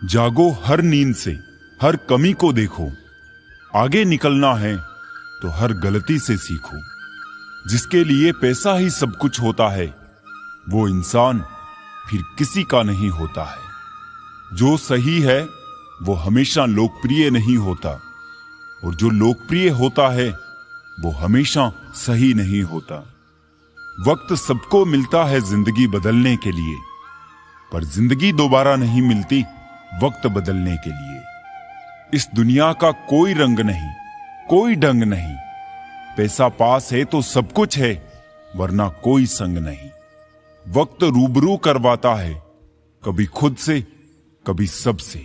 जागो हर नींद से, हर कमी को देखो। आगे निकलना है तो हर गलती से सीखो। जिसके लिए पैसा ही सब कुछ होता है, वो इंसान फिर किसी का नहीं होता है। जो सही है वो हमेशा लोकप्रिय नहीं होता, और जो लोकप्रिय होता है वो हमेशा सही नहीं होता। वक्त सबको मिलता है जिंदगी बदलने के लिए, पर जिंदगी दोबारा नहीं मिलती वक्त बदलने के लिए। इस दुनिया का कोई रंग नहीं, कोई ढंग नहीं। पैसा पास है तो सब कुछ है, वरना कोई संग नहीं। वक्त रूबरू करवाता है, कभी खुद से कभी सबसे।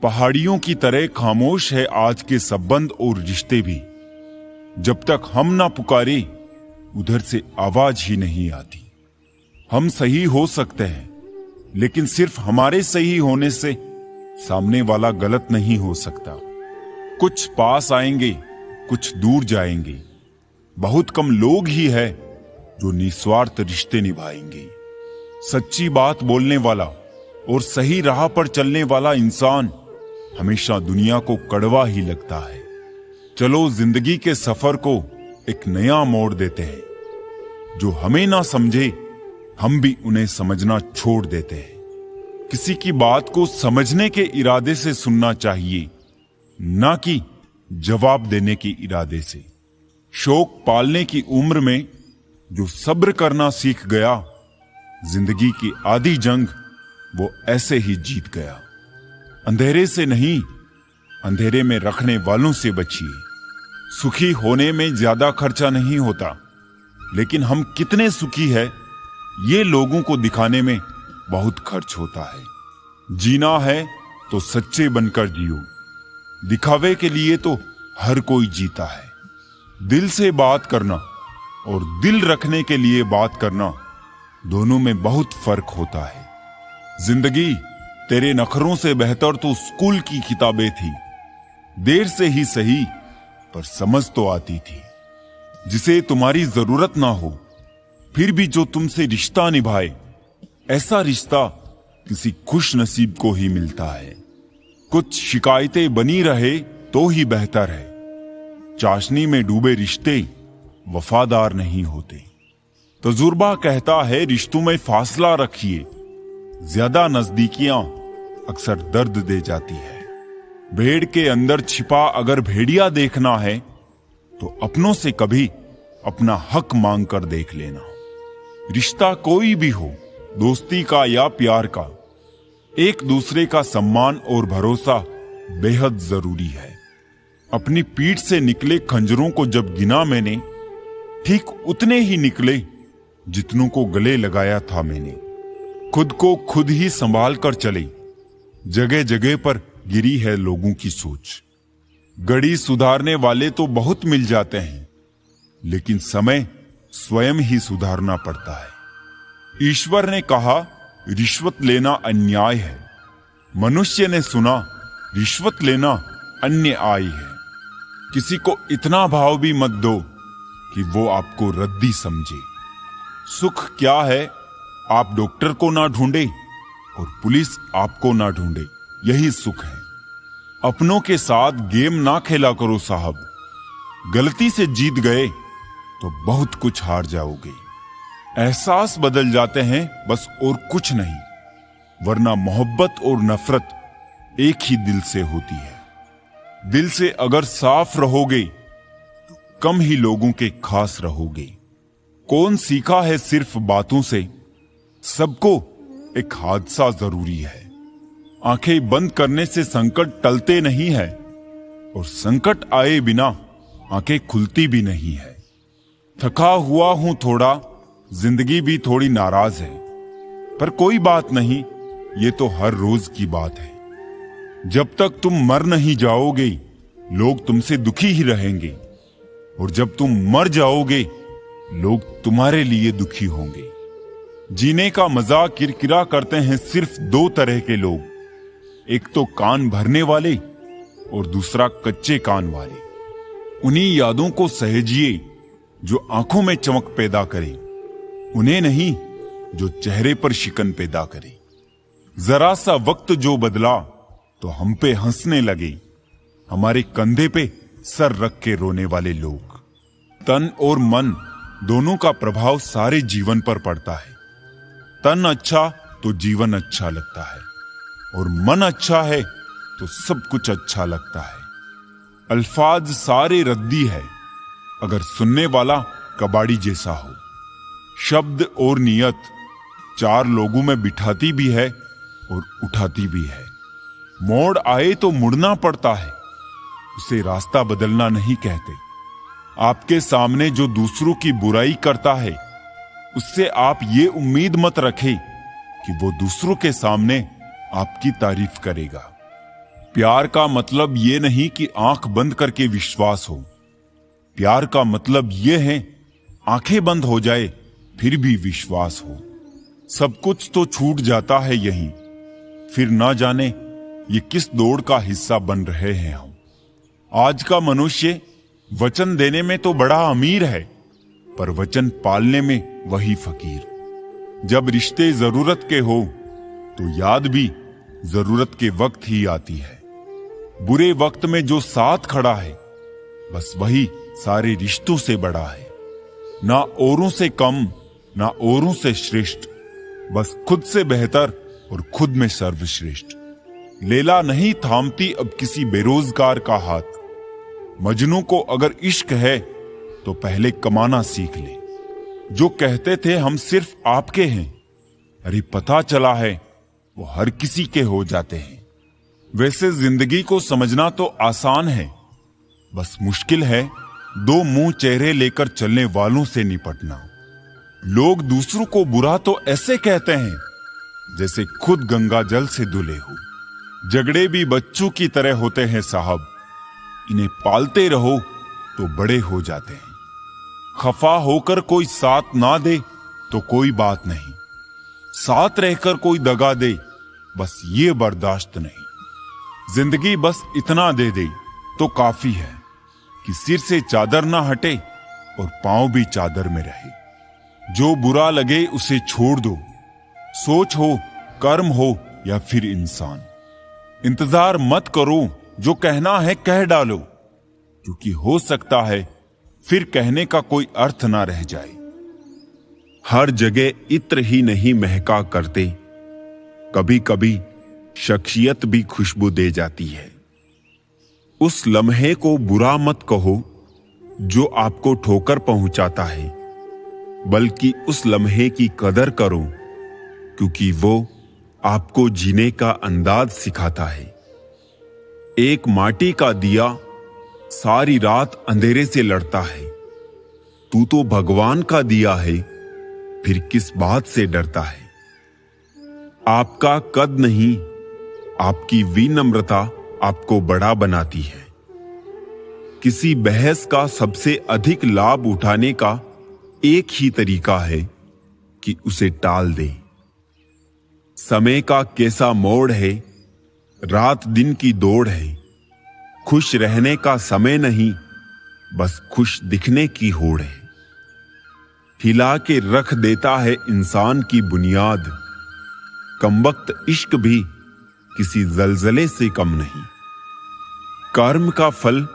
पहाड़ियों की तरह खामोश है आज के संबंध और रिश्ते भी। जब तक हम ना पुकारे, उधर से आवाज ही नहीं आती। हम सही हो सकते हैं, लेकिन सिर्फ हमारे सही होने से सामने वाला गलत नहीं हो सकता। कुछ पास आएंगे, कुछ दूर जाएंगे। बहुत कम लोग ही है जो निस्वार्थ रिश्ते निभाएंगे। सच्ची बात बोलने वाला और सही राह पर चलने वाला इंसान हमेशा दुनिया को कड़वा ही लगता है। चलो जिंदगी के सफर को एक नया मोड़ देते हैं। जो हमें ना समझे, हम भी उन्हें समझना छोड़ देते हैं। किसी की बात को समझने के इरादे से सुनना चाहिए, ना कि जवाब देने के इरादे से। शौक पालने की उम्र में जो सब्र करना सीख गया, जिंदगी की आधी जंग वो ऐसे ही जीत गया। अंधेरे से नहीं, अंधेरे में रखने वालों से बचिए। सुखी होने में ज्यादा खर्चा नहीं होता, लेकिन हम कितने सुखी है ये लोगों को दिखाने में बहुत खर्च होता है। जीना है तो सच्चे बनकर जियो। दिखावे के लिए तो हर कोई जीता है। दिल से बात करना और दिल रखने के लिए बात करना, दोनों में बहुत फर्क होता है। जिंदगी तेरे नखरों से बेहतर तो स्कूल की किताबें थी। देर से ही सही, पर समझ तो आती थी। जिसे तुम्हारी जरूरत ना हो, फिर भी जो तुमसे रिश्ता निभाए, ऐसा रिश्ता किसी खुश नसीब को ही मिलता है। कुछ शिकायतें बनी रहे तो ही बेहतर है। चाशनी में डूबे रिश्ते वफादार नहीं होते। तजुर्बा कहता है रिश्तों में फासला रखिए। ज्यादा नजदीकियां अक्सर दर्द दे जाती है। भेड़ के अंदर छिपा अगर भेड़िया देखना है, तो अपनों से कभी अपना हक मांग कर देख लेना। रिश्ता कोई भी हो, दोस्ती का या प्यार का, एक दूसरे का सम्मान और भरोसा बेहद जरूरी है। अपनी पीठ से निकले खंजरों को जब गिना मैंने, ठीक उतने ही निकले जितनों को गले लगाया था मैंने। खुद को खुद ही संभाल कर चले, जगह जगह पर गिरी है लोगों की सोच। गड़ी सुधारने वाले तो बहुत मिल जाते हैं, लेकिन समय स्वयं ही सुधारना पड़ता है। ईश्वर ने कहा रिश्वत लेना अन्याय है। मनुष्य ने सुना रिश्वत लेना अन्याय है। किसी को इतना भाव भी मत दो कि वो आपको रद्दी समझे। सुख क्या है, आप डॉक्टर को ना ढूंढे और पुलिस आपको ना ढूंढे, यही सुख है। अपनों के साथ गेम ना खेला करो साहब। गलती से जीत गए तो बहुत कुछ हार जाओगे। एहसास बदल जाते हैं बस, और कुछ नहीं, वरना मोहब्बत और नफरत एक ही दिल से होती है। दिल से अगर साफ रहोगे तो कम ही लोगों के खास रहोगे। कौन सीखा है सिर्फ बातों से, सबको एक हादसा जरूरी है। आंखें बंद करने से संकट टलते नहीं है, और संकट आए बिना आंखें खुलती भी नहीं है। थका हुआ हूं थोड़ा, जिंदगी भी थोड़ी नाराज है, पर कोई बात नहीं, ये तो हर रोज की बात है। जब तक तुम मर नहीं जाओगे, लोग तुमसे दुखी ही रहेंगे, और जब तुम मर जाओगे, लोग तुम्हारे लिए दुखी होंगे। जीने का मजा किरकिरा करते हैं सिर्फ दो तरह के लोग, एक तो कान भरने वाले और दूसरा कच्चे कान वाले। उन्हीं यादों को सहेजिए जो आंखों में चमक पैदा करे, उन्हें नहीं जो चेहरे पर शिकन पैदा करे। जरा सा वक्त जो बदला तो हम पे हंसने लगे, हमारे कंधे पे सर रख के रोने वाले लोग। तन और मन दोनों का प्रभाव सारे जीवन पर पड़ता है। तन अच्छा तो जीवन अच्छा लगता है, और मन अच्छा है तो सब कुछ अच्छा लगता है। अल्फाज सारे रद्दी है अगर सुनने वाला कबाड़ी जैसा हो। शब्द और नियत चार लोगों में बिठाती भी है और उठाती भी है। मोड़ आए तो मुड़ना पड़ता है, उसे रास्ता बदलना नहीं कहते। आपके सामने जो दूसरों की बुराई करता है, उससे आप ये उम्मीद मत रखें कि वो दूसरों के सामने आपकी तारीफ करेगा। प्यार का मतलब ये नहीं कि आंख बंद करके विश्वास हो। प्यार का मतलब ये है आंखें बंद हो जाए फिर भी विश्वास हो। सब कुछ तो छूट जाता है यहीं, फिर ना जाने ये किस दौड़ का हिस्सा बन रहे हैं हम। आज का मनुष्य वचन देने में तो बड़ा अमीर है, पर वचन पालने में वही फकीर। जब रिश्ते जरूरत के हो तो याद भी जरूरत के वक्त ही आती है। बुरे वक्त में जो साथ खड़ा है, बस वही सारे रिश्तों से बड़ा है। ना औरों से कम, ना औरों से श्रेष्ठ, बस खुद से बेहतर और खुद में सर्वश्रेष्ठ। लैला नहीं थामती अब किसी बेरोजगार का हाथ। मजनू को अगर इश्क है तो पहले कमाना सीख ले। जो कहते थे हम सिर्फ आपके हैं, अरे पता चला है वो हर किसी के हो जाते हैं। वैसे जिंदगी को समझना तो आसान है, बस मुश्किल है दो मुंह चेहरे लेकर चलने वालों से निपटना। लोग दूसरों को बुरा तो ऐसे कहते हैं जैसे खुद गंगा जल से धुले हो। झगड़े भी बच्चों की तरह होते हैं साहब, इन्हें पालते रहो तो बड़े हो जाते हैं। खफा होकर कोई साथ ना दे तो कोई बात नहीं, साथ रहकर कोई दगा दे बस ये बर्दाश्त नहीं। जिंदगी बस इतना दे दे तो काफी है कि सिर से चादर ना हटे और पांव भी चादर में रहे। जो बुरा लगे उसे छोड़ दो, सोच हो, कर्म हो या फिर इंसान। इंतजार मत करो, जो कहना है कह डालो, क्योंकि हो सकता है फिर कहने का कोई अर्थ ना रह जाए। हर जगह इत्र ही नहीं महका करते, कभी कभी शख्सियत भी खुशबू दे जाती है। उस लम्हे को बुरा मत कहो जो आपको ठोकर पहुंचाता है, बल्कि उस लम्हे की कदर करो क्योंकि वो आपको जीने का अंदाज सिखाता है। एक माटी का दिया सारी रात अंधेरे से लड़ता है। तू तो भगवान का दिया है, फिर किस बात से डरता है। आपका कद नहीं, आपकी विनम्रता आपको बड़ा बनाती है। किसी बहस का सबसे अधिक लाभ उठाने का एक ही तरीका है कि उसे टाल दे। समय का कैसा मोड़ है, रात दिन की दौड़ है। खुश रहने का समय नहीं, बस खुश दिखने की होड़ है। हिला के रख देता है इंसान की बुनियाद, कमबख्त इश्क भी किसी जलजले से कम नहीं। कर्म का फल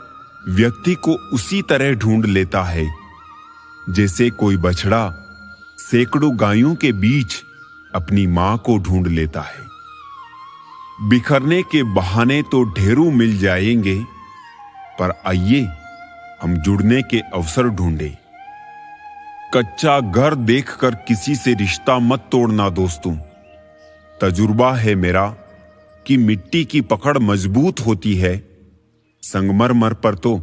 व्यक्ति को उसी तरह ढूंढ लेता है जैसे कोई बछड़ा सैकड़ों गायों के बीच अपनी मां को ढूंढ लेता है। बिखरने के बहाने तो ढेरों मिल जाएंगे, पर आइए हम जुड़ने के अवसर ढूंढे। कच्चा घर देखकर किसी से रिश्ता मत तोड़ना दोस्तों। तजुर्बा है मेरा कि मिट्टी की पकड़ मजबूत होती है, संगमरमर पर तो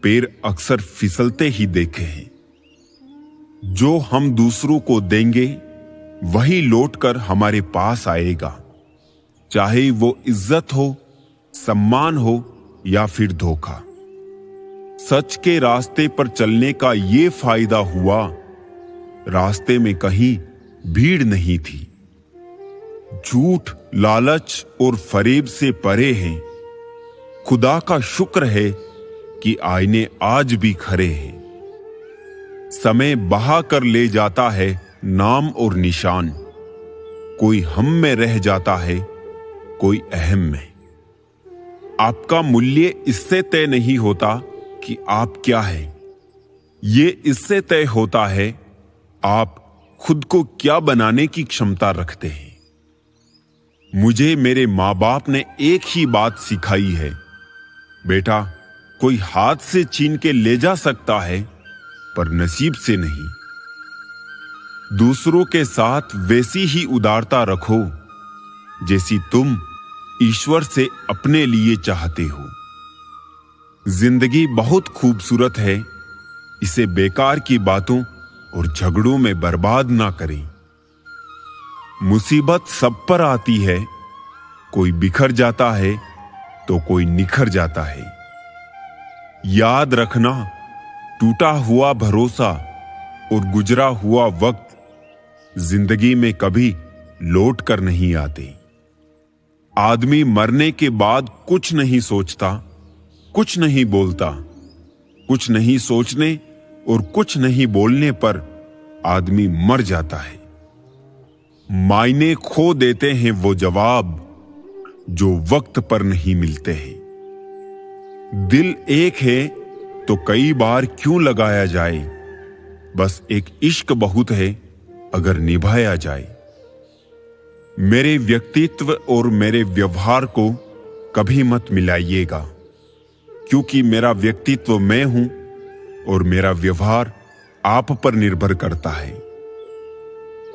पैर अक्सर फिसलते ही देखे हैं। जो हम दूसरों को देंगे वही लौटकर हमारे पास आएगा, चाहे वो इज्जत हो, सम्मान हो या फिर धोखा। सच के रास्ते पर चलने का ये फायदा हुआ, रास्ते में कहीं भीड़ नहीं थी। झूठ, लालच और फरेब से परे हैं। खुदा का शुक्र है कि आईने आज भी खरे हैं। समय बहा कर ले जाता है नाम और निशान, कोई हम में रह जाता है, कोई अहम में। आपका मूल्य इससे तय नहीं होता कि आप क्या है, ये इससे तय होता है आप खुद को क्या बनाने की क्षमता रखते हैं। मुझे मेरे माँ बाप ने एक ही बात सिखाई है, बेटा, कोई हाथ से छीन के ले जा सकता है पर नसीब से नहीं। दूसरों के साथ वैसी ही उदारता रखो जैसी तुम ईश्वर से अपने लिए चाहते हो। जिंदगी बहुत खूबसूरत है, इसे बेकार की बातों और झगड़ों में बर्बाद ना करें। मुसीबत सब पर आती है, कोई बिखर जाता है तो कोई निखर जाता है। याद रखना, टूटा हुआ भरोसा और गुजरा हुआ वक्त जिंदगी में कभी लौट कर नहीं आते। आदमी मरने के बाद कुछ नहीं सोचता, कुछ नहीं बोलता। कुछ नहीं सोचने और कुछ नहीं बोलने पर आदमी मर जाता है। मायने खो देते हैं वो जवाब जो वक्त पर नहीं मिलते हैं। दिल एक है तो कई बार क्यों लगाया जाए, बस एक इश्क बहुत है अगर निभाया जाए। मेरे व्यक्तित्व और मेरे व्यवहार को कभी मत मिलाइएगा, क्योंकि मेरा व्यक्तित्व मैं हूं और मेरा व्यवहार आप पर निर्भर करता है।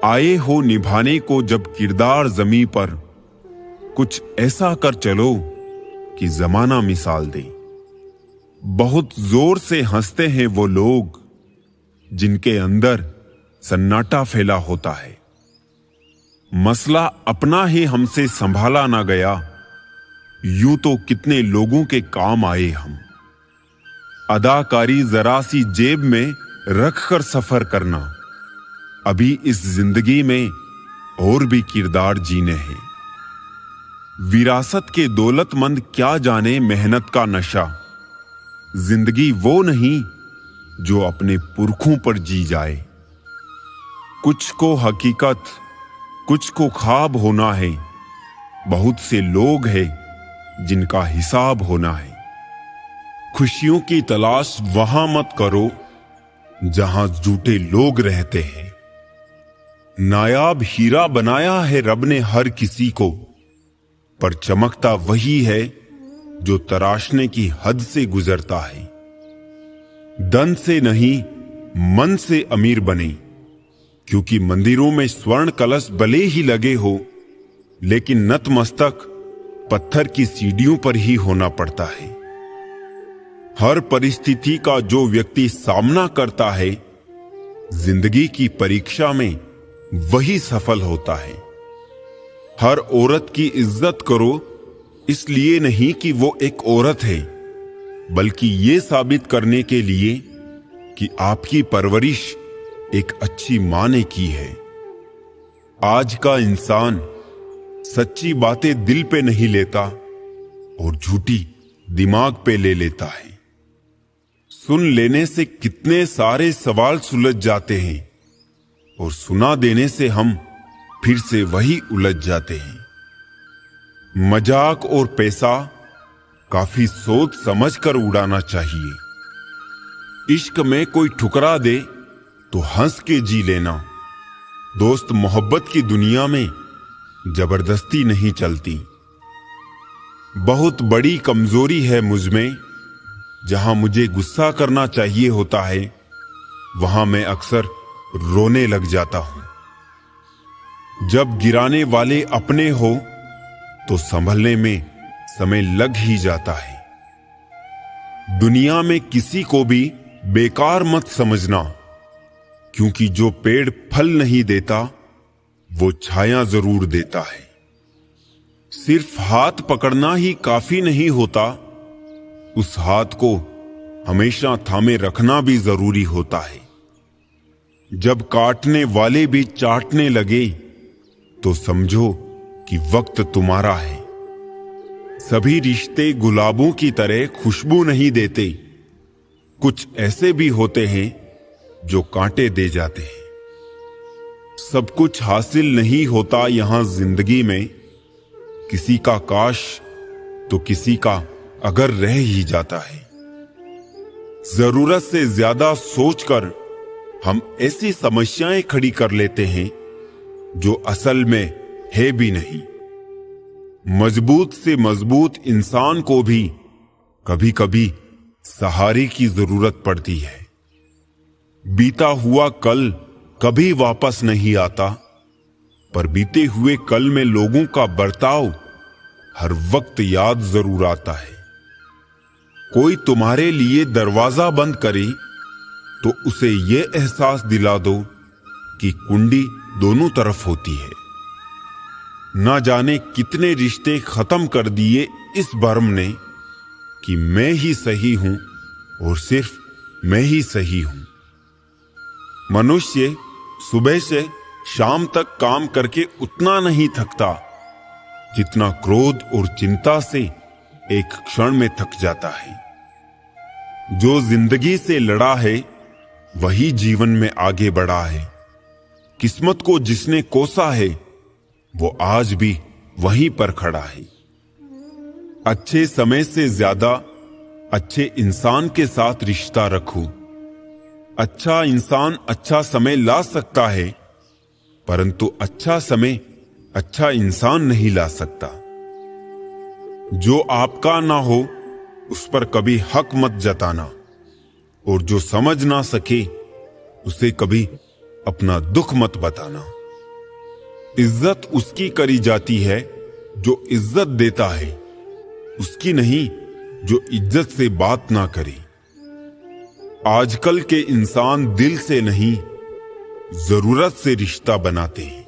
आए हो निभाने को जब किरदार जमीन पर, कुछ ऐसा कर चलो कि जमाना मिसाल दे। बहुत जोर से हंसते हैं वो लोग जिनके अंदर सन्नाटा फैला होता है। मसला अपना ही हमसे संभाला ना गया, यूं तो कितने लोगों के काम आए हम। अदाकारी जरा सी जेब में रखकर सफर करना, अभी इस जिंदगी में और भी किरदार जीने हैं। विरासत के दौलतमंद क्या जाने मेहनत का नशा, जिंदगी वो नहीं जो अपने पुरखों पर जी जाए। कुछ को हकीकत, कुछ को ख्वाब होना है, बहुत से लोग हैं जिनका हिसाब होना है। खुशियों की तलाश वहां मत करो जहां झूठे लोग रहते हैं। नायाब हीरा बनाया है रब ने हर किसी को, पर चमकता वही है जो तराशने की हद से गुजरता है। धन से नहीं, मन से अमीर बने, क्योंकि मंदिरों में स्वर्ण कलश भले ही लगे हो, लेकिन नतमस्तक पत्थर की सीढ़ियों पर ही होना पड़ता है। हर परिस्थिति का जो व्यक्ति सामना करता है, जिंदगी की परीक्षा में वही सफल होता है। हर औरत की इज्जत करो, इसलिए नहीं कि वो एक औरत है, बल्कि ये साबित करने के लिए कि आपकी परवरिश एक अच्छी मां ने की है। आज का इंसान सच्ची बातें दिल पे नहीं लेता और झूठी दिमाग पे ले लेता है। सुन लेने से कितने सारे सवाल सुलझ जाते हैं और सुना देने से हम फिर से वही उलझ जाते हैं। मजाक और पैसा काफी सोच समझ कर उड़ाना चाहिए। इश्क में कोई ठुकरा दे तो हंस के जी लेना। दोस्त मोहब्बत की दुनिया में जबरदस्ती नहीं चलती। बहुत बड़ी कमजोरी है मुझ में, जहां मुझे गुस्सा करना चाहिए होता है वहां मैं अक्सर रोने लग जाता हूं। जब गिराने वाले अपने हो तो संभलने में समय लग ही जाता है। दुनिया में किसी को भी बेकार मत समझना, क्योंकि जो पेड़ फल नहीं देता वो छाया जरूर देता है। सिर्फ हाथ पकड़ना ही काफी नहीं होता, उस हाथ को हमेशा थामे रखना भी जरूरी होता है। जब काटने वाले भी चाटने लगे तो समझो कि वक्त तुम्हारा है। सभी रिश्ते गुलाबों की तरह खुशबू नहीं देते, कुछ ऐसे भी होते हैं जो कांटे दे जाते हैं। सब कुछ हासिल नहीं होता यहां जिंदगी में, किसी का काश तो किसी का अगर रह ही जाता है। जरूरत से ज्यादा सोचकर हम ऐसी समस्याएं खड़ी कर लेते हैं जो असल में है भी नहीं। मजबूत से मजबूत इंसान को भी कभी कभी सहारे की जरूरत पड़ती है। बीता हुआ कल कभी वापस नहीं आता, पर बीते हुए कल में लोगों का बर्ताव हर वक्त याद जरूर आता है। कोई तुम्हारे लिए दरवाजा बंद करे तो उसे यह एहसास दिला दो कि कुंडी दोनों तरफ होती है। ना जाने कितने रिश्ते खत्म कर दिए इस भ्रम ने कि मैं ही सही हूं और सिर्फ मैं ही सही हूं। मनुष्य सुबह से शाम तक काम करके उतना नहीं थकता जितना क्रोध और चिंता से एक क्षण में थक जाता है। जो जिंदगी से लड़ा है वही जीवन में आगे बढ़ा है। किस्मत को जिसने कोसा है वो आज भी वहीं पर खड़ा है। अच्छे समय से ज्यादा अच्छे इंसान के साथ रिश्ता रखो। अच्छा इंसान अच्छा समय ला सकता है, परंतु अच्छा समय अच्छा इंसान नहीं ला सकता। जो आपका ना हो उस पर कभी हक मत जताना, और जो समझ ना सके उसे कभी अपना दुख मत बताना। इज्जत उसकी करी जाती है जो इज्जत देता है, उसकी नहीं जो इज्जत से बात ना करे। आजकल के इंसान दिल से नहीं जरूरत से रिश्ता बनाते हैं।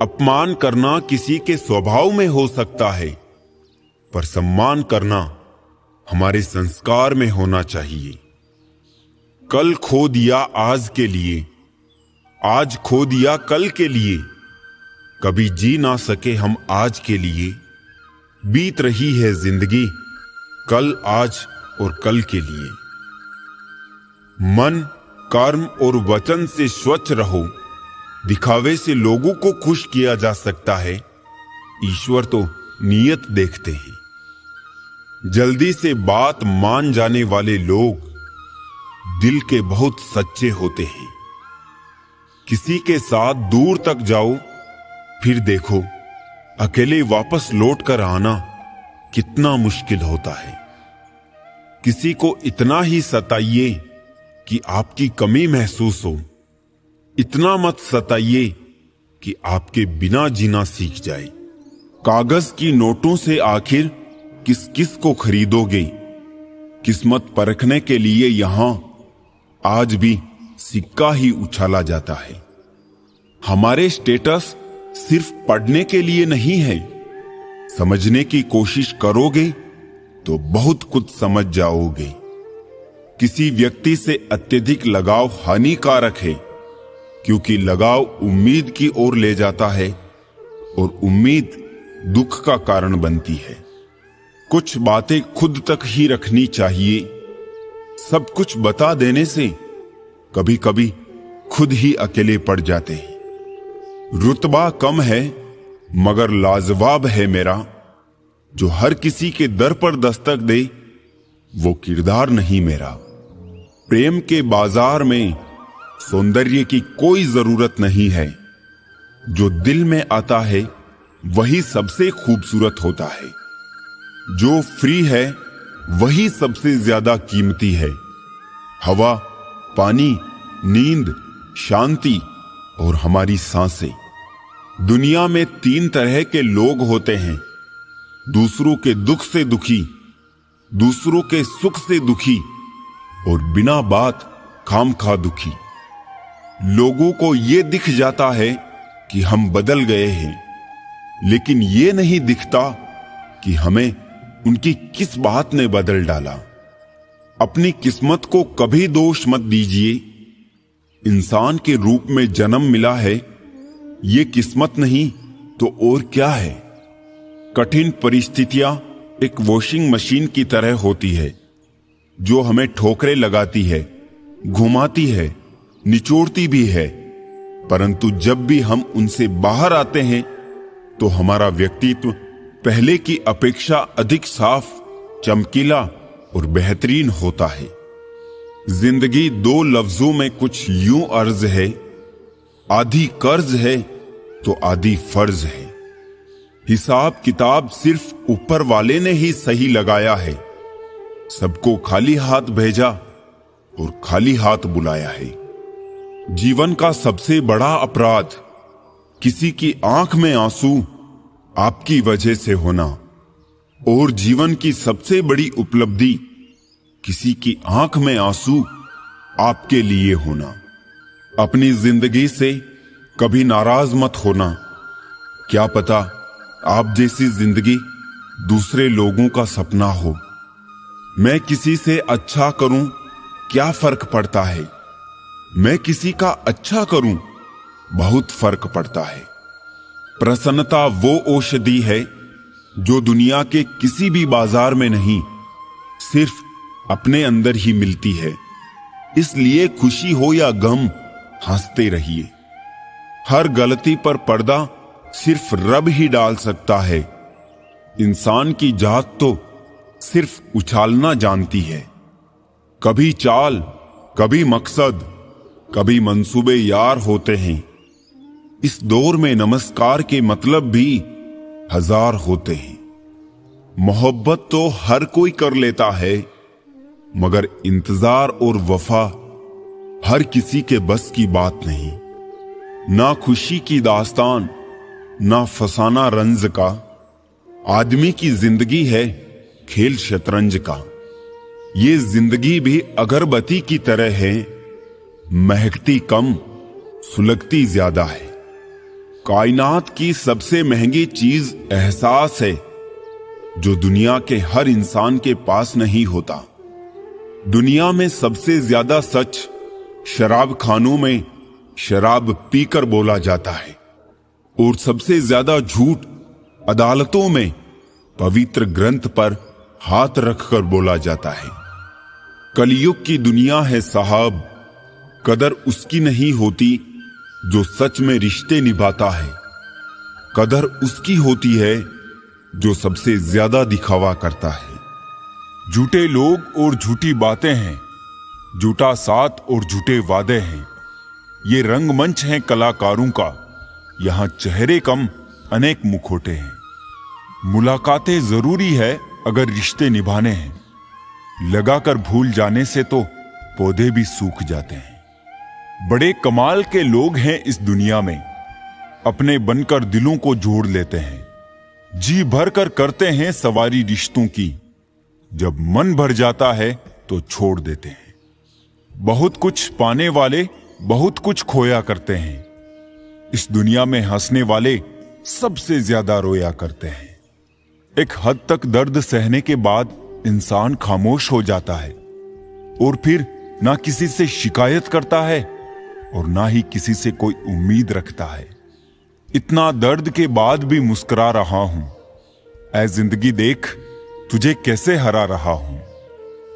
अपमान करना किसी के स्वभाव में हो सकता है, पर सम्मान करना हमारे संस्कार में होना चाहिए। कल खो दिया आज के लिए, आज खो दिया कल के लिए, कभी जी ना सके हम आज के लिए। बीत रही है जिंदगी कल आज और कल के लिए। मन कर्म और वचन से स्वच्छ रहो। दिखावे से लोगों को खुश किया जा सकता है, ईश्वर तो नीयत देखते हैं। जल्दी से बात मान जाने वाले लोग दिल के बहुत सच्चे होते हैं। किसी के साथ दूर तक जाओ, फिर देखो अकेले वापस लौट कर आना कितना मुश्किल होता है। किसी को इतना ही सताइए कि आपकी कमी महसूस हो, इतना मत सताइए कि आपके बिना जीना सीख जाए। कागज की नोटों से आखिर किस किस को खरीदोगे? किस्मत परखने के लिए यहां आज भी सिक्का ही उछाला जाता है। हमारे स्टेटस सिर्फ पढ़ने के लिए नहीं है। समझने की कोशिश करोगे तो बहुत कुछ समझ जाओगे। किसी व्यक्ति से अत्यधिक लगाव हानिकारक है, क्योंकि लगाव उम्मीद की ओर ले जाता है और उम्मीद दुख का कारण बनती है। कुछ बातें खुद तक ही रखनी चाहिए। सब कुछ बता देने से कभी कभी खुद ही अकेले पड़ जाते हैं। रुतबा कम है मगर लाजवाब है मेरा, जो हर किसी के दर पर दस्तक दे वो किरदार नहीं मेरा। प्रेम के बाजार में सौंदर्य की कोई जरूरत नहीं है। जो दिल में आता है वही सबसे खूबसूरत होता है। जो फ्री है वही सबसे ज्यादा कीमती है। हवा, पानी, नींद, शांति और हमारी सांसें। दुनिया में 3 तरह के लोग होते हैं। दूसरों के दुख से दुखी, दूसरों के सुख से दुखी और बिना बात खामखा दुखी। लोगों को यह दिख जाता है कि हम बदल गए हैं, लेकिन यह नहीं दिखता कि हमें उनकी किस बात ने बदल डाला। अपनी किस्मत को कभी दोष मत दीजिए। इंसान के रूप में जन्म मिला है, ये किस्मत नहीं तो और क्या है। कठिन परिस्थितियां एक वॉशिंग मशीन की तरह होती है, जो हमें ठोकरें लगाती है, घुमाती है, निचोड़ती भी है, परंतु जब भी हम उनसे बाहर आते हैं तो हमारा व्यक्तित्व पहले की अपेक्षा अधिक साफ, चमकीला और बेहतरीन होता है। जिंदगी दो लफ्जों में कुछ यूं अर्ज है, आधी कर्ज है तो आधी फर्ज है। हिसाब किताब सिर्फ ऊपर वाले ने ही सही लगाया है। सबको खाली हाथ भेजा और खाली हाथ बुलाया है। जीवन का सबसे बड़ा अपराध किसी की आंख में आंसू आपकी वजह से होना, और जीवन की सबसे बड़ी उपलब्धि किसी की आंख में आंसू आपके लिए होना। अपनी जिंदगी से कभी नाराज मत होना। क्या पता आप जैसी जिंदगी दूसरे लोगों का सपना हो। मैं किसी से अच्छा करूं, क्या फर्क पड़ता है। मैं किसी का अच्छा करूं, बहुत फर्क पड़ता है। प्रसन्नता वो औषधि है जो दुनिया के किसी भी बाजार में नहीं, सिर्फ अपने अंदर ही मिलती है। इसलिए खुशी हो या गम, हंसते रहिए। हर गलती पर पर्दा सिर्फ रब ही डाल सकता है। इंसान की जात तो सिर्फ उछालना जानती है। कभी चाल, कभी मकसद, कभी मंसूबे यार होते हैं। इस दौर में नमस्कार के मतलब भी हजार होते हैं। मोहब्बत तो हर कोई कर लेता है, मगर इंतजार और वफा हर किसी के बस की बात नहीं। ना खुशी की दास्तान, ना फसाना रंज का। आदमी की जिंदगी है खेल शतरंज का। ये जिंदगी भी अगरबत्ती की तरह है, महकती कम, सुलगती ज्यादा है। कायनात की सबसे महंगी चीज एहसास है, जो दुनिया के हर इंसान के पास नहीं होता। दुनिया में सबसे ज्यादा सच शराब खानों में शराब पीकर बोला जाता है, और सबसे ज्यादा झूठ अदालतों में पवित्र ग्रंथ पर हाथ रखकर बोला जाता है। कलयुग की दुनिया है साहब, कदर उसकी नहीं होती जो सच में रिश्ते निभाता है। कदर उसकी होती है जो सबसे ज्यादा दिखावा करता है। झूठे लोग और झूठी बातें हैं, झूठा साथ और झूठे वादे हैं। ये रंगमंच हैं कलाकारों का, यहां चेहरे कम अनेक मुखौटे हैं। मुलाकातें जरूरी है अगर रिश्ते निभाने हैं। लगाकर भूल जाने से तो पौधे भी सूख जाते हैं। बड़े कमाल के लोग हैं इस दुनिया में, अपने बनकर दिलों को जोड़ लेते हैं। जी भर कर करते हैं सवारी रिश्तों की, जब मन भर जाता है तो छोड़ देते हैं। बहुत कुछ पाने वाले बहुत कुछ खोया करते हैं। इस दुनिया में हंसने वाले सबसे ज्यादा रोया करते हैं। एक हद तक दर्द सहने के बाद इंसान खामोश हो जाता है, और फिर ना किसी से शिकायत करता है और ना ही किसी से कोई उम्मीद रखता है। इतना दर्द के बाद भी मुस्कुरा रहा हूं। ऐ जिंदगी देख तुझे कैसे हरा रहा हूं।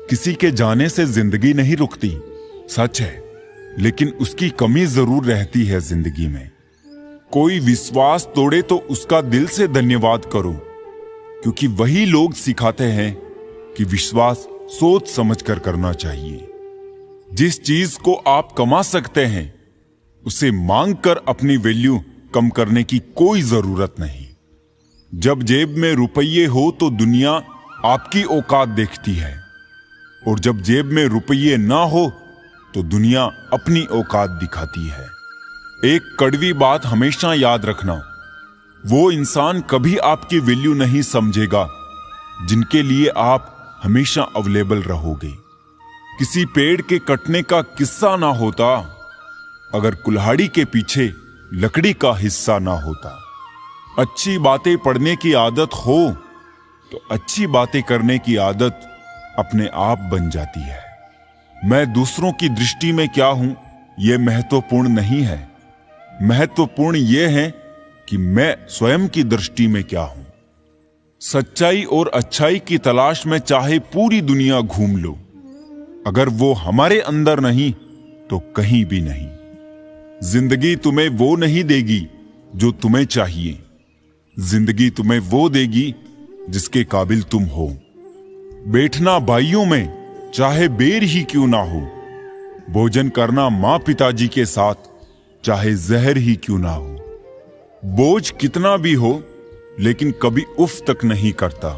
किसी के जाने से जिंदगी नहीं रुकती, सच है, लेकिन उसकी कमी जरूर रहती है जिंदगी में। कोई विश्वास तोड़े तो उसका दिल से धन्यवाद करो, क्योंकि वही लोग सिखाते हैं कि विश्वास सोच समझकर करना चाहिए। जिस चीज को आप कमा सकते हैं उसे मांगकर अपनी वैल्यू कम करने की कोई जरूरत नहीं। जब जेब में रुपये हो तो दुनिया आपकी औकात देखती है, और जब जेब में रुपये ना हो तो दुनिया अपनी औकात दिखाती है। एक कड़वी बात हमेशा याद रखना, वो इंसान कभी आपकी वैल्यू नहीं समझेगा जिनके लिए आप हमेशा अवेलेबल रहोगे। किसी पेड़ के कटने का किस्सा ना होता अगर कुल्हाड़ी के पीछे लकड़ी का हिस्सा ना होता। अच्छी बातें पढ़ने की आदत हो तो अच्छी बातें करने की आदत अपने आप बन जाती है। मैं दूसरों की दृष्टि में क्या हूं यह महत्वपूर्ण नहीं है। महत्वपूर्ण यह है कि मैं स्वयं की दृष्टि में क्या हूं। सच्चाई और अच्छाई की तलाश में चाहे पूरी दुनिया घूम लो, अगर वो हमारे अंदर नहीं तो कहीं भी नहीं। जिंदगी तुम्हें वो नहीं देगी जो तुम्हें चाहिए। जिंदगी तुम्हें वो देगी जिसके काबिल तुम हो। बैठना भाइयों में चाहे बेर ही क्यों ना हो। भोजन करना माँ पिताजी के साथ चाहे जहर ही क्यों ना हो। बोझ कितना भी हो लेकिन कभी उफ तक नहीं करता।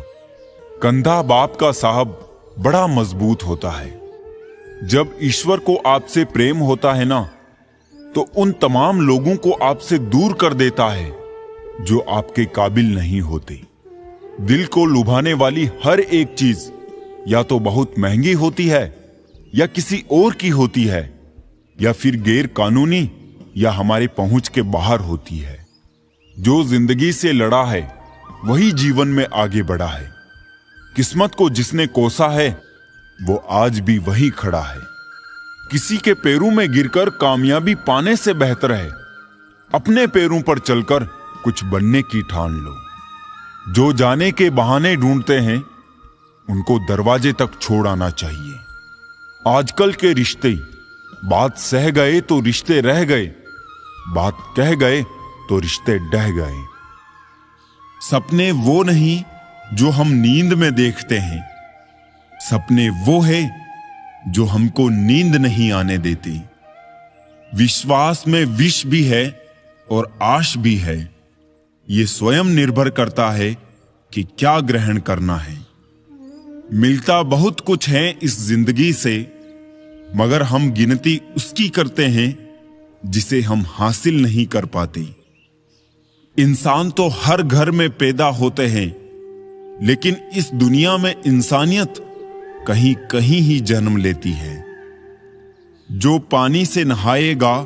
कंधा बाप का साहब बड़ा मजबूत होता है। जब ईश्वर को आपसे प्रेम होता है ना, तो उन तमाम लोगों को आपसे दूर कर देता है जो आपके काबिल नहीं होते। दिल को लुभाने वाली हर एक चीज या तो बहुत महंगी होती है, या किसी और की होती है, या फिर गैर कानूनी या हमारे पहुंच के बाहर होती है। जो जिंदगी से लड़ा है वही जीवन में आगे बढ़ा है। किस्मत को जिसने कोसा है वो आज भी वही खड़ा है। किसी के पैरों में गिरकर कामयाबी पाने से बेहतर है अपने पैरों पर चलकर कुछ बनने की ठान लो। जो जाने के बहाने ढूंढते हैं उनको दरवाजे तक छोड़ आना चाहिए। आजकल के रिश्ते बात सह गए तो रिश्ते रह गए, बात कह गए तो रिश्ते डह गए। सपने वो नहीं जो हम नींद में देखते हैं, सपने वो है जो हमको नींद नहीं आने देती। विश्वास में विष भी है और आश भी है। ये स्वयं निर्भर करता है कि क्या ग्रहण करना है। मिलता बहुत कुछ है इस जिंदगी से, मगर हम गिनती उसकी करते हैं जिसे हम हासिल नहीं कर पाते। इंसान तो हर घर में पैदा होते हैं, लेकिन इस दुनिया में इंसानियत कहीं कहीं ही जन्म लेती है। जो पानी से नहाएगा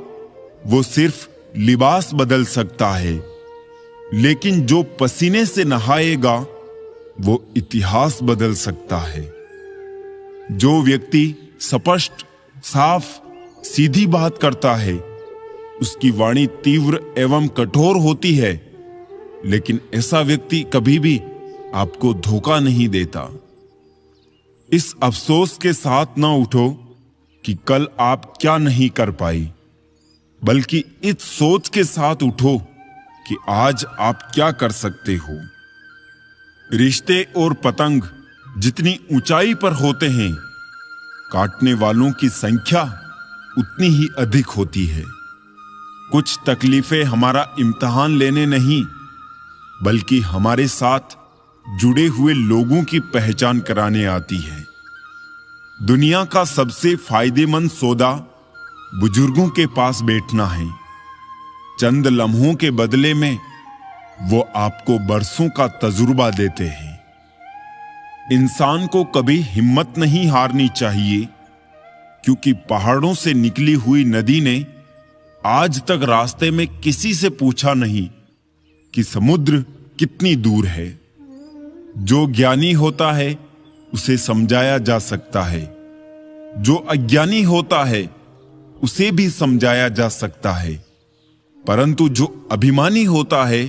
वो सिर्फ लिबास बदल सकता है, लेकिन जो पसीने से नहाएगा वो इतिहास बदल सकता है। जो व्यक्ति स्पष्ट, साफ, सीधी बात करता है उसकी वाणी तीव्र एवं कठोर होती है, लेकिन ऐसा व्यक्ति कभी भी आपको धोखा नहीं देता। इस अफसोस के साथ ना उठो कि कल आप क्या नहीं कर पाई, बल्कि इस सोच के साथ उठो कि आज आप क्या कर सकते हो। रिश्ते और पतंग जितनी ऊंचाई पर होते हैं, काटने वालों की संख्या उतनी ही अधिक होती है। कुछ तकलीफें हमारा इम्तिहान लेने नहीं, बल्कि हमारे साथ जुड़े हुए लोगों की पहचान कराने आती है। दुनिया का सबसे फायदेमंद सौदा बुजुर्गों के पास बैठना है। चंद लम्हों के बदले में वो आपको बरसों का तजुर्बा देते हैं। इंसान को कभी हिम्मत नहीं हारनी चाहिए, क्योंकि पहाड़ों से निकली हुई नदी ने आज तक रास्ते में किसी से पूछा नहीं कि समुद्र कितनी दूर है। जो ज्ञानी होता है उसे समझाया जा सकता है, जो अज्ञानी होता है उसे भी समझाया जा सकता है, परंतु जो अभिमानी होता है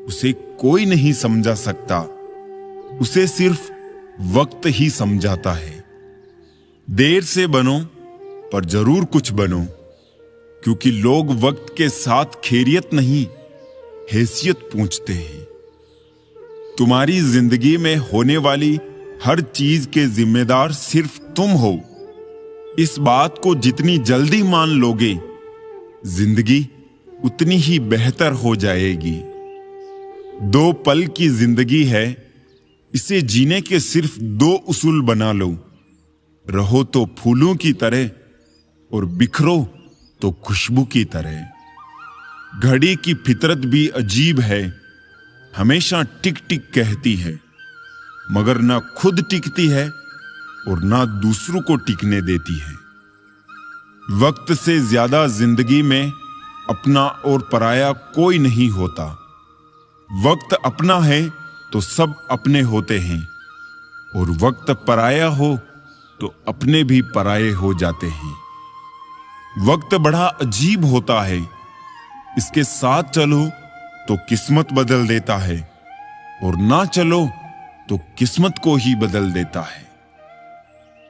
उसे कोई नहीं समझा सकता। उसे सिर्फ वक्त ही समझाता है। देर से बनो पर जरूर कुछ बनो, क्योंकि लोग वक्त के साथ खैरियत नहीं, हैसियत पूछते हैं। तुम्हारी जिंदगी में होने वाली हर चीज के जिम्मेदार सिर्फ तुम हो। इस बात को जितनी जल्दी मान लोगे, जिंदगी उतनी ही बेहतर हो जाएगी। 2 पल की जिंदगी है, इसे जीने के सिर्फ 2 उसूल बना लो। रहो तो फूलों की तरह और बिखरो तो खुशबू की तरह। घड़ी की फितरत भी अजीब है, हमेशा टिक टिक कहती है, मगर ना खुद टिकती है और ना दूसरों को टिकने देती है। वक्त से ज्यादा जिंदगी में अपना और पराया कोई नहीं होता। वक्त अपना है तो सब अपने होते हैं, और वक्त पराया हो तो अपने भी पराये हो जाते हैं। वक्त बड़ा अजीब होता है, इसके साथ चलो तो किस्मत बदल देता है, और ना चलो तो किस्मत को ही बदल देता है।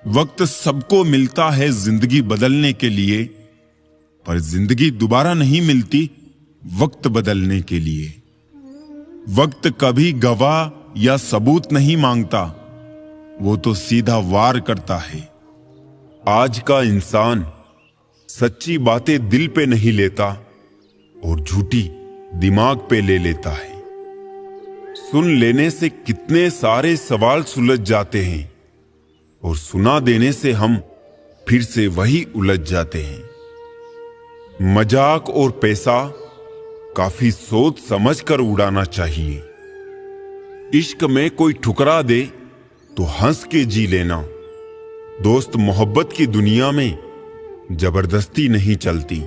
वक्त सबको मिलता है जिंदगी बदलने के लिए, पर जिंदगी दोबारा नहीं मिलती वक्त बदलने के लिए। वक्त कभी गवाह या सबूत नहीं मांगता, वो तो सीधा वार करता है। आज का इंसान सच्ची बातें दिल पे नहीं लेता और झूठी दिमाग पे ले लेता है। सुन लेने से कितने सारे सवाल सुलझ जाते हैं और सुना देने से हम फिर से वही उलझ जाते हैं। मजाक और पैसा काफी सोच समझ कर उड़ाना चाहिए। इश्क में कोई ठुकरा दे तो हंस के जी लेना। दोस्त मोहब्बत की दुनिया में जबरदस्ती नहीं चलती।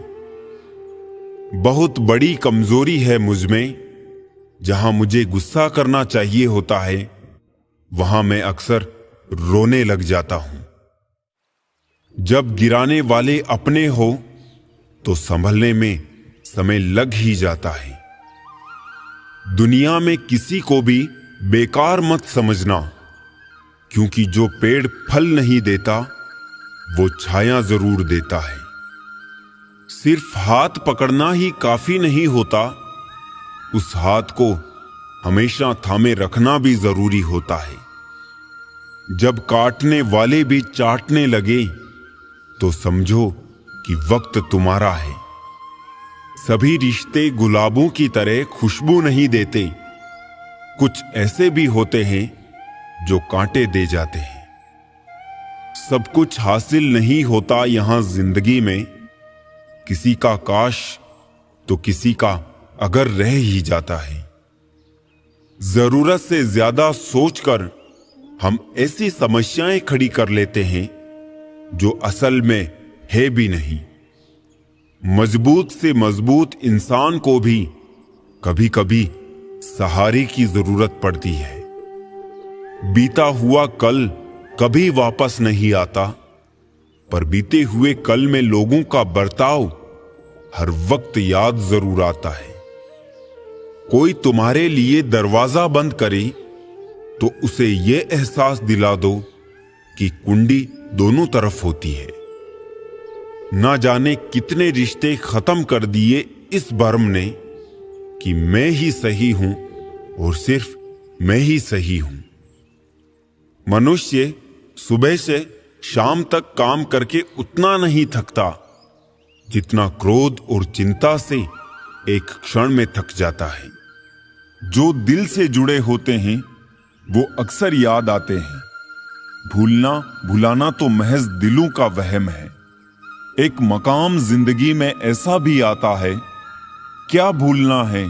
बहुत बड़ी कमजोरी है मुझ में, जहां मुझे गुस्सा करना चाहिए होता है वहां मैं अक्सर रोने लग जाता हूं। जब गिराने वाले अपने हो तो संभलने में समय लग ही जाता है। दुनिया में किसी को भी बेकार मत समझना, क्योंकि जो पेड़ फल नहीं देता वो छाया जरूर देता है। सिर्फ हाथ पकड़ना ही काफी नहीं होता, उस हाथ को हमेशा थामे रखना भी जरूरी होता है। जब काटने वाले भी चाटने लगे तो समझो कि वक्त तुम्हारा है। सभी रिश्ते गुलाबों की तरह खुशबू नहीं देते, कुछ ऐसे भी होते हैं जो कांटे दे जाते हैं। सब कुछ हासिल नहीं होता यहां जिंदगी में, किसी का काश तो किसी का अगर रह ही जाता है। जरूरत से ज्यादा सोचकर हम ऐसी समस्याएं खड़ी कर लेते हैं जो असल में है भी नहीं। मजबूत से मजबूत इंसान को भी कभी कभी सहारे की जरूरत पड़ती है। बीता हुआ कल कभी वापस नहीं आता, पर बीते हुए कल में लोगों का बर्ताव हर वक्त याद जरूर आता है। कोई तुम्हारे लिए दरवाजा बंद करे तो उसे यह एहसास दिला दो कि कुंडी दोनों तरफ होती है। ना जाने कितने रिश्ते खत्म कर दिए इस भ्रम ने कि मैं ही सही हूं और सिर्फ मैं ही सही हूं। मनुष्य सुबह से शाम तक काम करके उतना नहीं थकता जितना क्रोध और चिंता से एक क्षण में थक जाता है। जो दिल से जुड़े होते हैं वो अक्सर याद आते हैं। भूलना भुलाना तो महज दिलों का वहम है। एक मकाम जिंदगी में ऐसा भी आता है, क्या भूलना है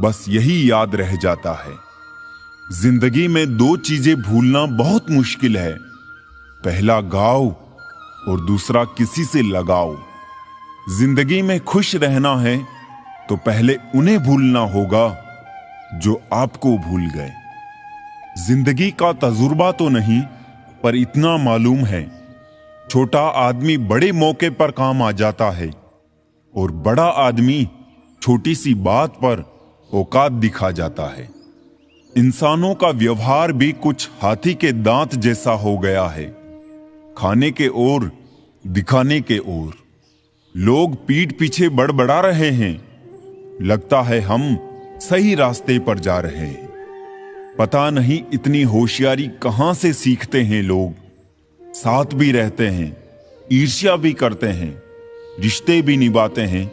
बस यही याद रह जाता है। जिंदगी में दो चीजें भूलना बहुत मुश्किल है, पहला गाँव और दूसरा किसी से लगाव। जिंदगी में खुश रहना है तो पहले उन्हें भूलना होगा जो आपको भूल गए। जिंदगी का तजुर्बा तो नहीं, पर इतना मालूम है, छोटा आदमी बड़े मौके पर काम आ जाता है और बड़ा आदमी छोटी सी बात पर औकात दिखा जाता है। इंसानों का व्यवहार भी कुछ हाथी के दांत जैसा हो गया है, खाने के ओर दिखाने के ओर। लोग पीठ पीछे बड़बड़ा रहे हैं, लगता है हम सही रास्ते पर जा रहे हैं। पता नहीं इतनी होशियारी कहां से सीखते हैं लोग। साथ भी रहते हैं, ईर्ष्या भी करते हैं, रिश्ते भी निभाते हैं,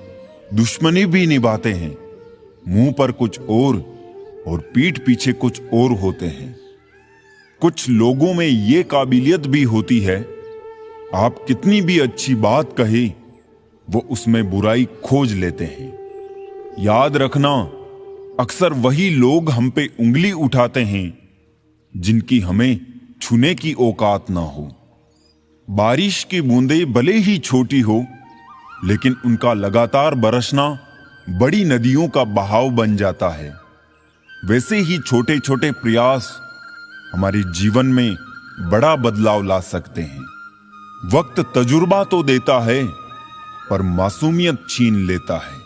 दुश्मनी भी निभाते हैं। मुंह पर कुछ और पीठ पीछे कुछ और होते हैं। कुछ लोगों में ये काबिलियत भी होती है, आप कितनी भी अच्छी बात कहे वो उसमें बुराई खोज लेते हैं। याद रखना, अक्सर वही लोग हम पे उंगली उठाते हैं जिनकी हमें छूने की औकात ना हो। बारिश की बूंदें भले ही छोटी हो, लेकिन उनका लगातार बरसना बड़ी नदियों का बहाव बन जाता है। वैसे ही छोटे छोटे प्रयास हमारे जीवन में बड़ा बदलाव ला सकते हैं। वक्त तजुर्बा तो देता है, पर मासूमियत छीन लेता है।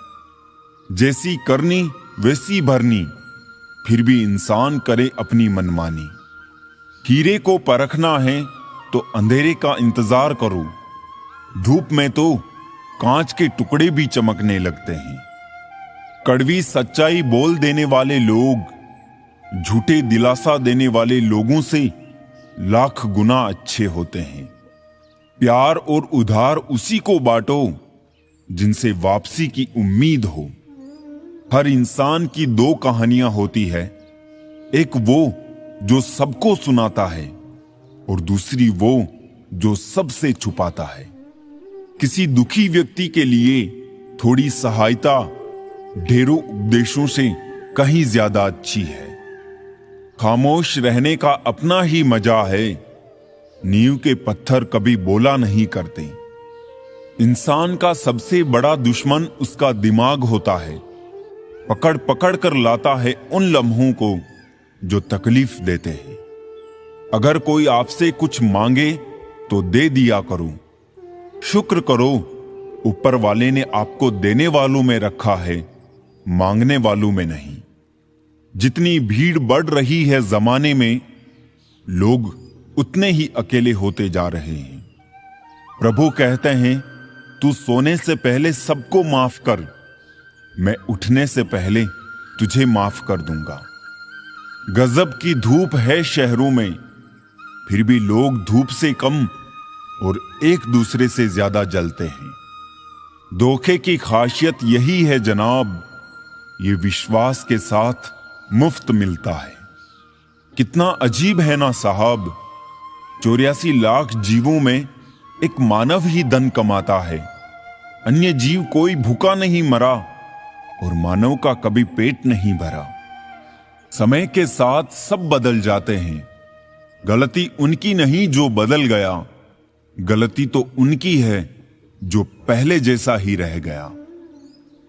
जैसी करनी वैसी भरनी, फिर भी इंसान करे अपनी मनमानी। हीरे को परखना है तो अंधेरे का इंतजार करो, धूप में तो कांच के टुकड़े भी चमकने लगते हैं। कड़वी सच्चाई बोल देने वाले लोग झूठे दिलासा देने वाले लोगों से लाख गुना अच्छे होते हैं। प्यार और उधार उसी को बांटो जिनसे वापसी की उम्मीद हो। हर इंसान की दो कहानियां होती है, एक वो जो सबको सुनाता है और दूसरी वो जो सबसे छुपाता है। किसी दुखी व्यक्ति के लिए थोड़ी सहायता ढेरों उपदेशों से कहीं ज्यादा अच्छी है। खामोश रहने का अपना ही मजा है, नींव के पत्थर कभी बोला नहीं करते। इंसान का सबसे बड़ा दुश्मन उसका दिमाग होता है, पकड़ पकड़ कर लाता है उन लम्हों को जो तकलीफ देते हैं। अगर कोई आपसे कुछ मांगे तो दे दिया करो। शुक्र करो, ऊपर वाले ने आपको देने वालों में रखा है, मांगने वालों में नहीं। जितनी भीड़ बढ़ रही है जमाने में, लोग उतने ही अकेले होते जा रहे हैं। प्रभु कहते हैं, तू सोने से पहले सबको माफ कर, मैं उठने से पहले तुझे माफ कर दूंगा। गजब की धूप है शहरों में, फिर भी लोग धूप से कम और एक दूसरे से ज्यादा जलते हैं। धोखे की खासियत यही है जनाब, ये विश्वास के साथ मुफ्त मिलता है। कितना अजीब है ना साहब, 84 लाख जीवों में एक मानव ही धन कमाता है। अन्य जीव कोई भूखा नहीं मरा और मानव का कभी पेट नहीं भरा। समय के साथ सब बदल जाते हैं। गलती उनकी नहीं जो बदल गया, गलती तो उनकी है जो पहले जैसा ही रह गया।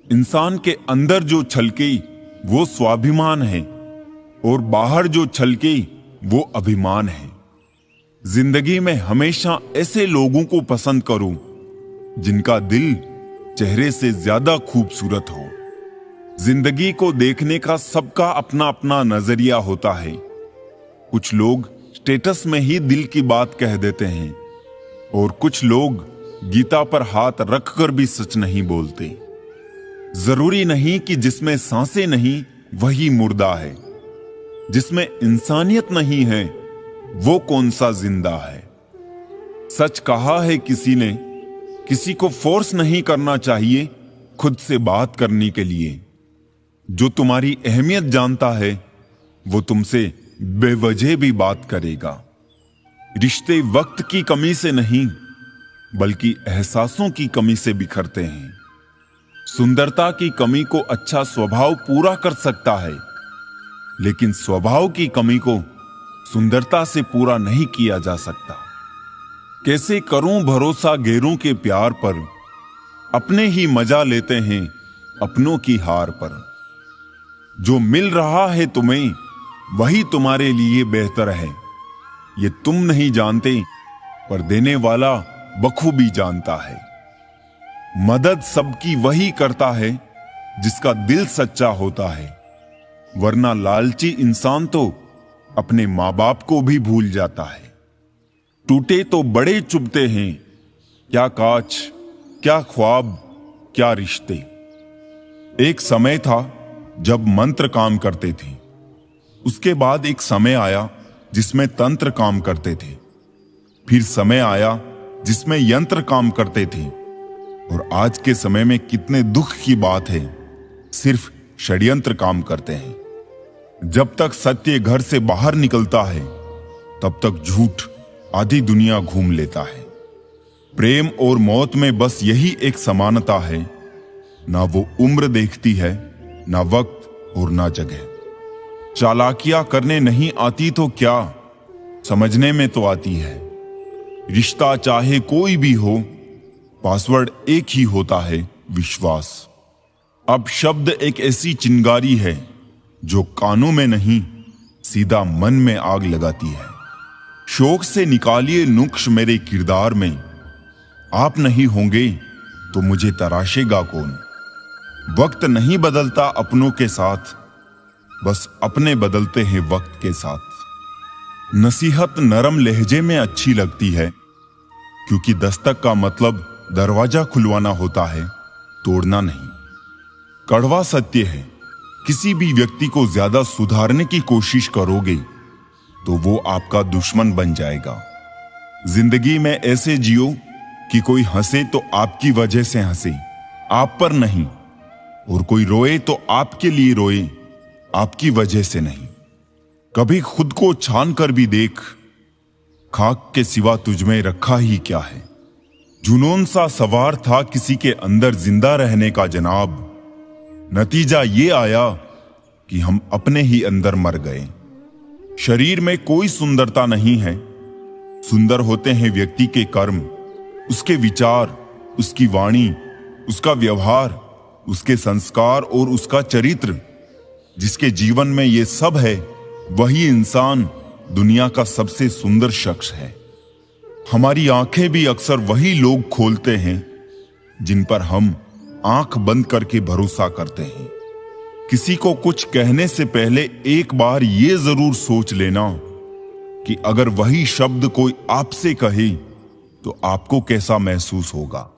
इंसान के अंदर जो छलके वो स्वाभिमान है और बाहर जो छलके वो अभिमान है। जिंदगी में हमेशा ऐसे लोगों को पसंद करो जिनका दिल चेहरे से ज्यादा खूबसूरत हो। जिंदगी को देखने का सबका अपना अपना नजरिया होता है। कुछ लोग स्टेटस में ही दिल की बात कह देते हैं और कुछ लोग गीता पर हाथ रखकर भी सच नहीं बोलते। जरूरी नहीं कि जिसमें सांसें नहीं वही मुर्दा है, जिसमें इंसानियत नहीं है वो कौन सा जिंदा है। सच कहा है किसी ने, किसी को फोर्स नहीं करना चाहिए खुद से बात करने के लिए। जो तुम्हारी अहमियत जानता है वो तुमसे बेवजह भी बात करेगा। रिश्ते वक्त की कमी से नहीं बल्कि एहसासों की कमी से बिखरते हैं। सुंदरता की कमी को अच्छा स्वभाव पूरा कर सकता है, लेकिन स्वभाव की कमी को सुंदरता से पूरा नहीं किया जा सकता। कैसे करूं भरोसा गैरों के प्यार पर, अपने ही मजा लेते हैं अपनों की हार पर। जो मिल रहा है तुम्हें वही तुम्हारे लिए बेहतर है, ये तुम नहीं जानते पर देने वाला बखूबी जानता है। मदद सबकी वही करता है जिसका दिल सच्चा होता है, वरना लालची इंसान तो अपने माँ बाप को भी भूल जाता है। टूटे तो बड़े चुभते हैं, क्या कांच, क्या ख्वाब, क्या रिश्ते। एक समय था जब मंत्र काम करते थे, उसके बाद एक समय आया जिसमें तंत्र काम करते थे, फिर समय आया जिसमें यंत्र काम करते थे, और आज के समय में कितने दुख की बात है, सिर्फ षड्यंत्र काम करते हैं। जब तक सत्य घर से बाहर निकलता है तब तक झूठ आधी दुनिया घूम लेता है। प्रेम और मौत में बस यही एक समानता है, ना वो उम्र देखती है, ना वक्त और ना जगह। चालाकियां करने नहीं आती तो क्या, समझने में तो आती है। रिश्ता चाहे कोई भी हो, पासवर्ड एक ही होता है, विश्वास। अब शब्द एक ऐसी चिंगारी है जो कानों में नहीं सीधा मन में आग लगाती है। शौक से निकालिए नुक्श मेरे किरदार में, आप नहीं होंगे तो मुझे तराशेगा कौन। वक्त नहीं बदलता अपनों के साथ, बस अपने बदलते हैं वक्त के साथ। नसीहत नरम लहजे में अच्छी लगती है, क्योंकि दस्तक का मतलब दरवाजा खुलवाना होता है, तोड़ना नहीं। कड़वा सत्य है, किसी भी व्यक्ति को ज्यादा सुधारने की कोशिश करोगे तो वो आपका दुश्मन बन जाएगा। जिंदगी में ऐसे जियो कि कोई हंसे तो आपकी वजह से हंसे, आप पर नहीं, और कोई रोए तो आपके लिए रोए, आपकी वजह से नहीं। कभी खुद को छान कर भी देख, खाक के सिवा तुझमें रखा ही क्या है। जुनून सा सवार था किसी के अंदर जिंदा रहने का जनाब, नतीजा ये आया कि हम अपने ही अंदर मर गए। शरीर में कोई सुंदरता नहीं है, सुंदर होते हैं व्यक्ति के कर्म, उसके विचार, उसकी वाणी, उसका व्यवहार, उसके संस्कार और उसका चरित्र। जिसके जीवन में ये सब है वही इंसान दुनिया का सबसे सुंदर शख्स है। हमारी आंखें भी अक्सर वही लोग खोलते हैं जिन पर हम आंख बंद करके भरोसा करते हैं। किसी को कुछ कहने से पहले एक बार ये जरूर सोच लेना कि अगर वही शब्द कोई आपसे कहे तो आपको कैसा महसूस होगा।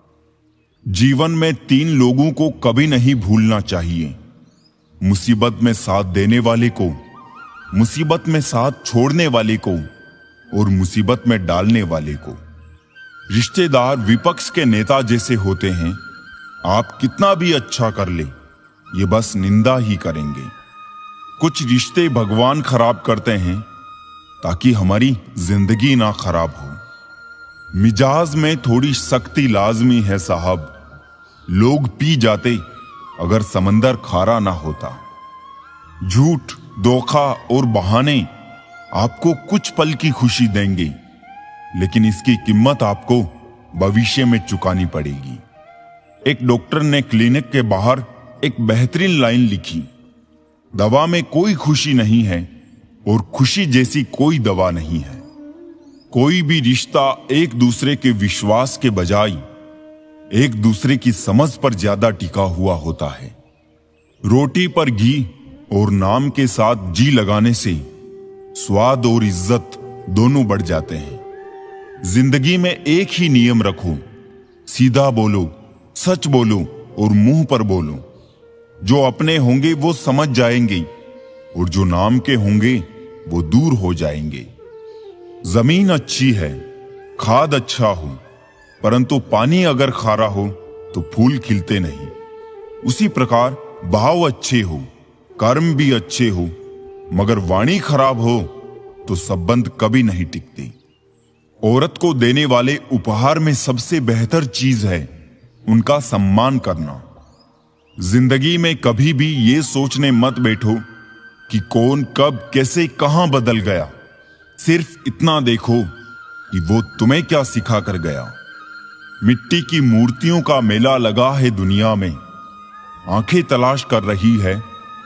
जीवन में 3 लोगों को कभी नहीं भूलना चाहिए, मुसीबत में साथ देने वाले को, मुसीबत में साथ छोड़ने वाले को और मुसीबत में डालने वाले को। रिश्तेदार विपक्ष के नेता जैसे होते हैं, आप कितना भी अच्छा कर ले ये बस निंदा ही करेंगे। कुछ रिश्ते भगवान खराब करते हैं ताकि हमारी जिंदगी ना खराब हो। मिजाज में थोड़ी सख्ती लाजमी है साहब, लोग पी जाते अगर समंदर खारा ना होता। झूठ, धोखा और बहाने आपको कुछ पल की खुशी देंगे, लेकिन इसकी कीमत आपको भविष्य में चुकानी पड़ेगी। एक डॉक्टर ने क्लिनिक के बाहर एक बेहतरीन लाइन लिखी, दवा में कोई खुशी नहीं है और खुशी जैसी कोई दवा नहीं है। कोई भी रिश्ता एक दूसरे के विश्वास के बजाय एक दूसरे की समझ पर ज्यादा टिका हुआ होता है। रोटी पर घी और नाम के साथ जी लगाने से स्वाद और इज्जत दोनों बढ़ जाते हैं। जिंदगी में एक ही नियम रखो, सीधा बोलो, सच बोलो और मुंह पर बोलो। जो अपने होंगे वो समझ जाएंगे और जो नाम के होंगे वो दूर हो जाएंगे। जमीन अच्छी है, खाद अच्छा हो, परंतु पानी अगर खारा हो तो फूल खिलते नहीं। उसी प्रकार भाव अच्छे हो, कर्म भी अच्छे हो, मगर वाणी खराब हो तो संबंध कभी नहीं टिकते। औरत को देने वाले उपहार में सबसे बेहतर चीज है उनका सम्मान करना। जिंदगी में कभी भी ये सोचने मत बैठो कि कौन कब कैसे कहां बदल गया। सिर्फ इतना देखो कि वो तुम्हें क्या सिखा कर गया। मिट्टी की मूर्तियों का मेला लगा है दुनिया में, आंखें तलाश कर रही है